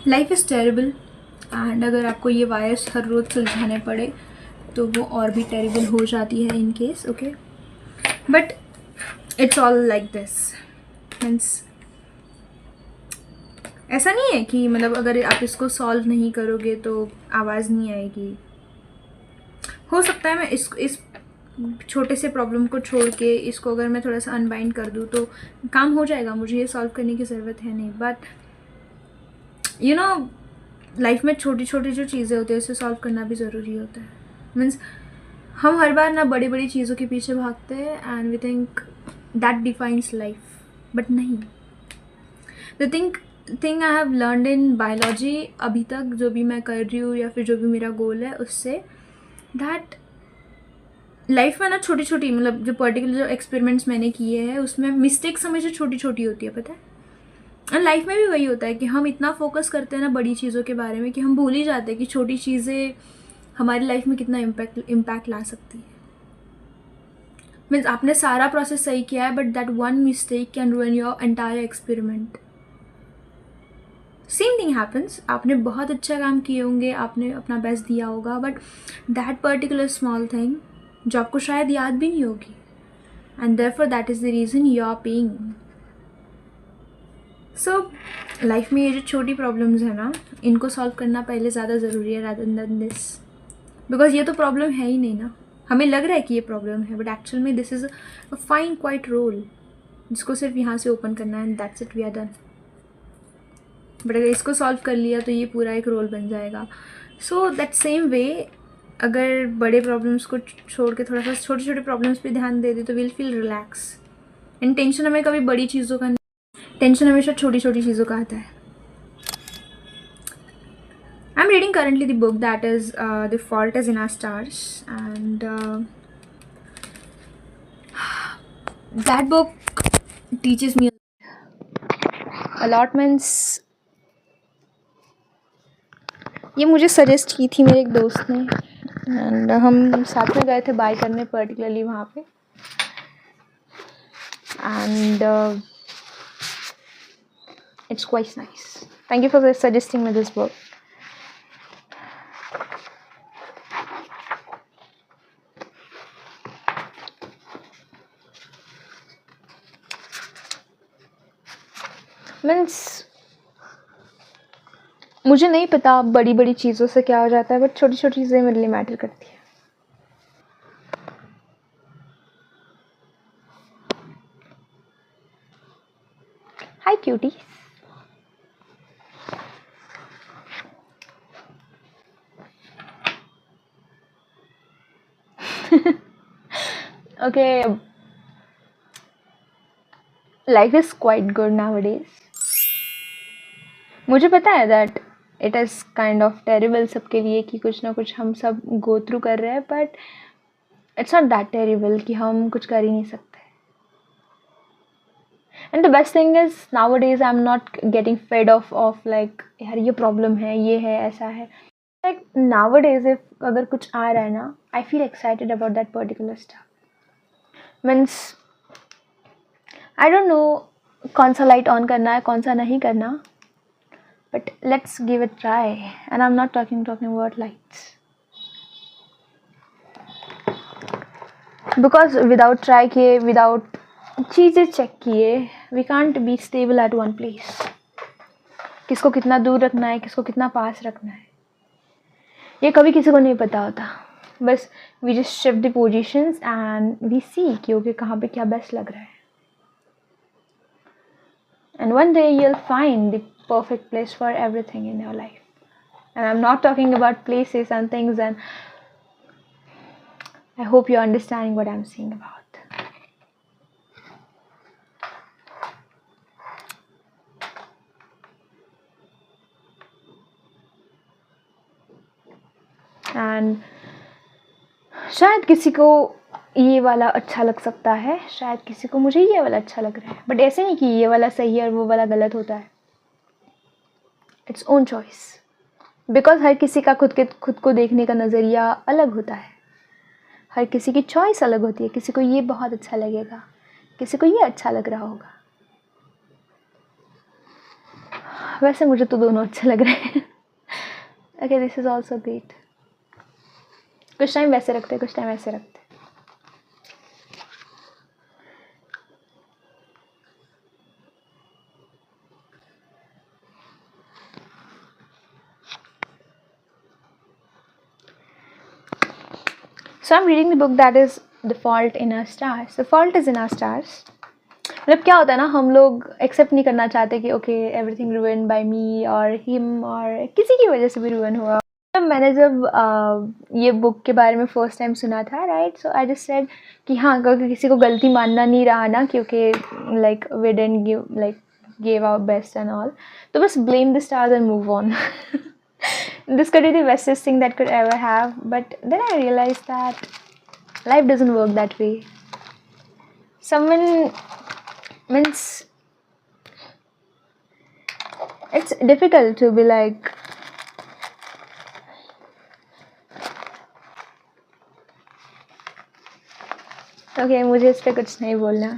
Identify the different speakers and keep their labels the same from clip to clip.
Speaker 1: Life is terrible and अगर आपको ये वायर्स हर रोज़ सुलझाने पड़े तो वो और भी टेरेबल हो जाती है in case. Okay, but it's all like this. Means ऐसा नहीं है कि मतलब अगर आप इसको सॉल्व नहीं करोगे तो आवाज़ नहीं आएगी. हो सकता है मैं इस छोटे से प्रॉब्लम को छोड़ के इसको अगर मैं थोड़ा सा अनबाइंड कर दूँ तो काम हो जाएगा, मुझे ये सॉल्व करने की ज़रूरत है नहीं. बट यू नो लाइफ में छोटी छोटी जो चीज़ें होती है उसे सॉल्व करना भी ज़रूरी होता है. मीन्स हम हर बार ना बड़ी बड़ी चीज़ों के पीछे भागते हैं and we think that defines life, but नहीं. The thing I have learned in biology अभी तक जो भी मैं कर रही हूँ या फिर जो भी मेरा गोल है उससे, दैट लाइफ में ना छोटी छोटी मतलब जो पर्टिकुलर जो एक्सपेरिमेंट्स मैंने किए हैं उसमें मिस्टेक्स हमेशा छोटी छोटी होती है, पता है. और लाइफ में भी वही होता है कि हम इतना फोकस करते हैं ना बड़ी चीज़ों के बारे में कि हम भूल ही जाते हैं कि छोटी चीज़ें हमारी लाइफ में कितना इम्पैक्ट ला सकती है. मीन्स आपने सारा प्रोसेस सही किया है but that one mistake can रूइन your entire experiment. Same thing happens. आपने बहुत अच्छा काम किए होंगे, आपने अपना बेस्ट दिया होगा, but that particular small thing जो आपको शायद याद भी नहीं होगी, and therefore that is the reason you are paying. So life में ये जो छोटी प्रॉब्लम्स है ना इनको सॉल्व करना पहले ज़्यादा ज़रूरी है रादर देन दिस. बिकॉज ये तो प्रॉब्लम है ही नहीं ना. हमें लग रहा है कि ये प्रॉब्लम है बट एक्चुअल में this is a fine quite role जिसको सिर्फ यहाँ से ओपन करना है and that's it, we are done. But अगर इसको सॉल्व कर लिया तो ये पूरा एक रोल बन जाएगा. सो दैट सेम वे अगर बड़े प्रॉब्लम्स को छोड़ के थोड़ा सा छोटे छोटे प्रॉब्लम्स पे ध्यान दे दे तो will feel relax. And tension हमें कभी बड़ी चीज़ों का, टेंशन हमेशा छोटी छोटी चीज़ों का आता है. I'm reading currently the book that is The Fault is in Our Stars, and that book teaches me a lot. Means ये मुझे सजेस्ट की थी मेरे एक दोस्त ने एंड हम साथ में गए थे बाय करने पर्टिकुलरली वहाँ पे, and it's quite nice. Thank you for suggesting me this book. Means मुझे नहीं पता बड़ी बड़ी चीज़ों से क्या हो जाता है बट छोटी छोटी चीज़ें मेरे लिए मैटर करती है. Hi cutie. Okay, life is quite good nowadays. मुझे पता है that it is kind of terrible सबके लिए कि कुछ ना कुछ हम सब गो थ्रू कर रहे हैं, but it's not that terrible कि हम कुछ कर ही नहीं सकते. And the best thing is nowadays I am not getting fed off like यार ये प्रॉब्लम है, ये है, ऐसा है. लाइक नाउअडेज इफ अगर कुछ आ रहा है ना I feel excited about that particular stuff. Means I don't know कौन सा लाइट ऑन करना है कौन सा नहीं करना, but let's give it a try. And I'm not talking about lights, because without try किए, without चीज़ें चेक किए, we can't be stable at one place. किसको कितना दूर रखना है, किसको कितना पास रखना है, ये कभी किसी को नहीं पता होता. बस we just shift the positions and we see कि ओके कहाँ पे क्या बेस्ट लग रहा है. And one day you'll find the perfect place for everything in your life. And I'm not talking about places and things, and I hope you're understanding what I'm saying about. And शायद किसी को ये वाला अच्छा लग सकता है, शायद किसी को मुझे ये वाला अच्छा लग रहा है, बट ऐसे नहीं कि ये वाला सही है और वो वाला गलत होता है. Its own choice. बिकॉज हर किसी का खुद को देखने का नज़रिया अलग होता है, हर किसी की चॉइस अलग होती है. किसी को ये बहुत अच्छा लगेगा, किसी को ये अच्छा लग रहा होगा. वैसे मुझे तो दोनों अच्छे लग रहे हैं. Okay, this is also great. कुछ टाइम वैसे रखते, कुछ टाइम ऐसे रखते. So I'm reading the book that is The Fault in Our Stars. The fault is in our stars. मतलब क्या होता है ना, हम लोग एक्सेप्ट नहीं करना चाहते कि ओके एवरीथिंग रूइन बाय मी और हिम और किसी की वजह से भी रूइन हुआ. मैंने जब ये बुक के बारे में फर्स्ट टाइम सुना था, right, so I just said कि हाँ, अगर किसी को गलती मानना नहीं रहा ना, क्योंकि like we didn't give our best and all, तो बस blame the stars and move on. This could be the bestest thing that could ever have, but then I realized that life doesn't work that way. Someone means it's difficult to be like, okay, मुझे इस पे कुछ नहीं बोलना.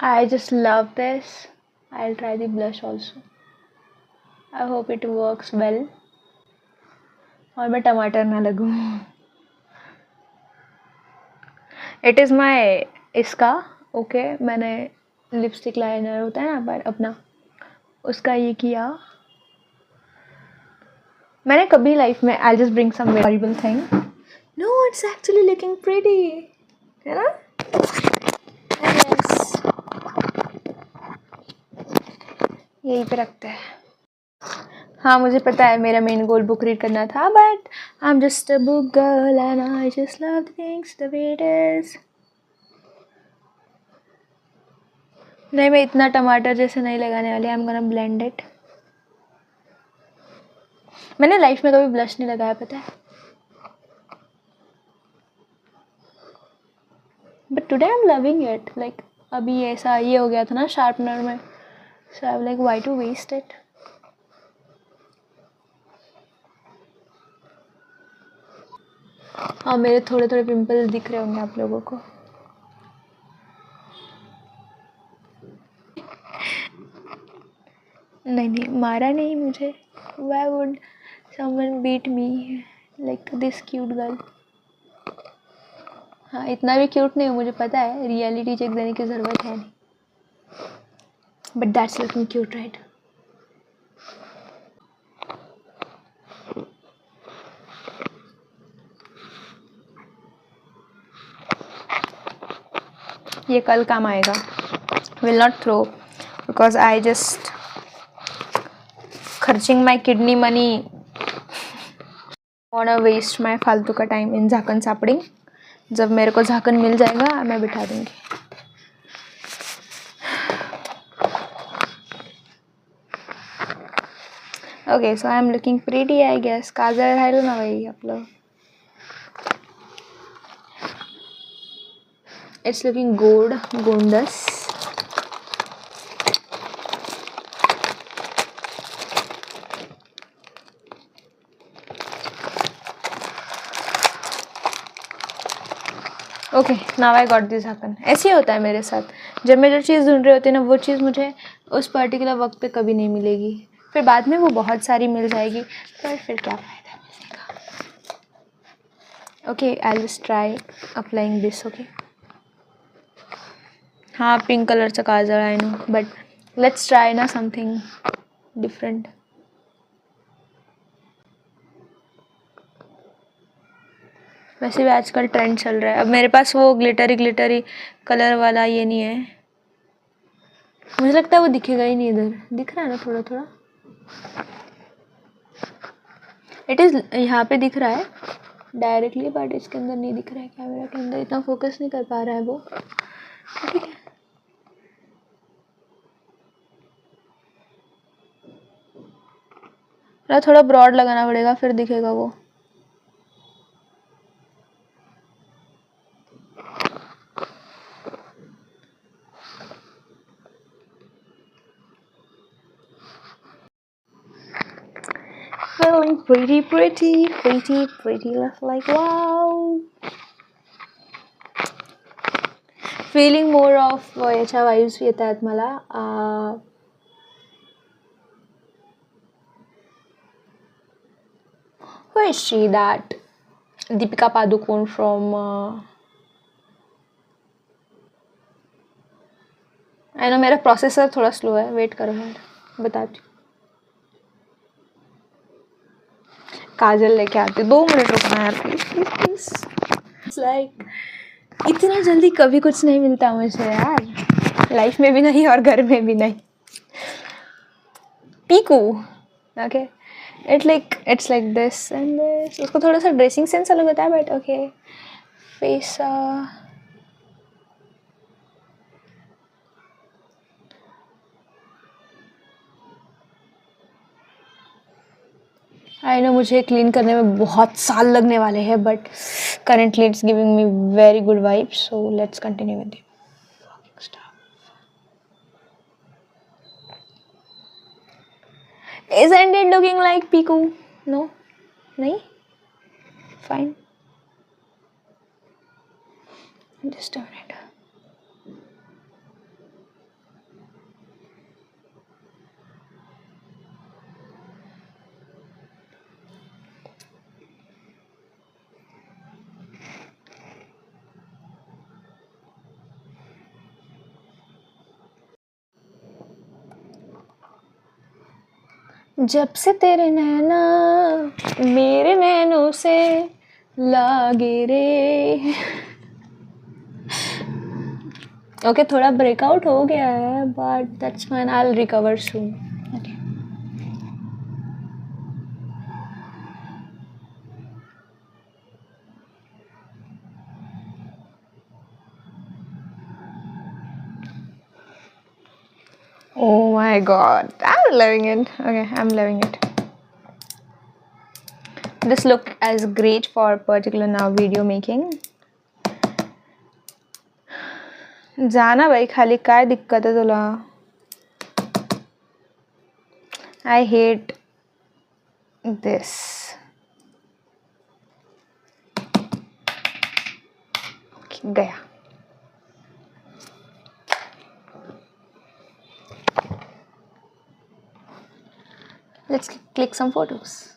Speaker 1: I just love this. I'll try the blush also. I hope it works well. और मैं टमाटर ना लगूं. It is my इसका ओके, मैंने लिपस्टिक लाइनर होता है ना पर अपना, उसका ये किया. मैंने कभी लाइफ में I'll just bring some horrible thing. No, it's actually looking pretty. है ना? Yes. यहीं पे रखते हैं. हाँ, मुझे पता है मेरा मेन गोल बुक रीड करना था, but I am just a book girl and I just love things the way it is. नहीं, मैं इतना टमाटर जैसे नहीं लगाने वाली. I am gonna blend it. मैंने लाइफ में कभी ब्लश नहीं लगाया, पता है, but today I am loving it. Like अभी ऐसा ये हो गया था ना शार्पनर में, so I am like why to waste it. हाँ, मेरे थोड़े थोड़े पिंपल्स दिख रहे होंगे आप लोगों को. नहीं नहीं, मारा नहीं मुझे. Why would someone beat me like this cute girl? हाँ, इतना भी क्यूट नहीं हूँ, मुझे पता है, रियलिटी चेक देने की ज़रूरत है नहीं, but that's looking cute, right. ये कल काम आएगा. Will not throw because I just खर्चिंग my kidney money on a waste my फालतू का टाइम इन झाकन सापड़िंग. जब मेरे को झाकन मिल जाएगा मैं बिठा दूंगी. Okay, so I am looking pretty I guess. काजल है ना भाई आप लोग. इट्स लुकिंग गोंडस. Okay, now I got this happen. ऐसे ही होता है मेरे साथ. जब मैं जो चीज़ ढूंढ रही होती है ना, वो चीज़ मुझे उस पर्टिकुलर वक्त पे कभी नहीं मिलेगी. फिर बाद में वो बहुत सारी मिल जाएगी, पर फिर क्या फ़ायदा मिलने का. Okay, I just try applying this. Okay, हाँ, पिंक कलर से काजल, I know, but let's try ना समथिंग डिफरेंट. वैसे भी आजकल ट्रेंड चल रहा है. अब मेरे पास वो ग्लिटरी कलर वाला ये नहीं है. मुझे लगता है वो दिखेगा ही नहीं. इधर दिख रहा है ना थोड़ा थोड़ा. इट इज़ यहाँ पे दिख रहा है डायरेक्टली, बट इसके अंदर नहीं दिख रहा है. कैमरा के अंदर इतना फोकस नहीं कर पा रहा है वो. ठीक है, ना थोड़ा ब्रॉड लगाना पड़ेगा, फिर दिखेगा वो। Feeling pretty like wow. Feeling more of याच्या वाइब्स येत आहेत मला. Who is she? That Deepika Padukone from I know मेरा प्रोसेसर थोड़ा स्लो है, वेट करो यार, बताती हूँ. काजल लेके आती, 2 मिनट रुकना यार please please please. It's like इतना जल्दी कभी कुछ नहीं मिलता मुझे यार, लाइफ में भी नहीं और घर में भी नहीं. Piku, okay, it's like this and this. उसको थोड़ा सा ड्रेसिंग सेंस अलग होता है, but okay. Face I know मुझे क्लीन करने में बहुत साल लगने वाले हैं, but currently it's giving me very good vibes, so let's continue with the stuff. Isn't it looking like Piku? No? नहीं? Fine. Just a minute. जब से तेरे नैना मेरे नैनों से लागे रे. ओके, थोड़ा ब्रेकआउट हो गया है, but that's fine, I will recover soon. Oh my god, I'm loving it. Okay, I'm loving it. This look as great for particular now video making. जाना भाई, खाली काय दिक्कत है तुला? I hate this. गया. Let's click some photos.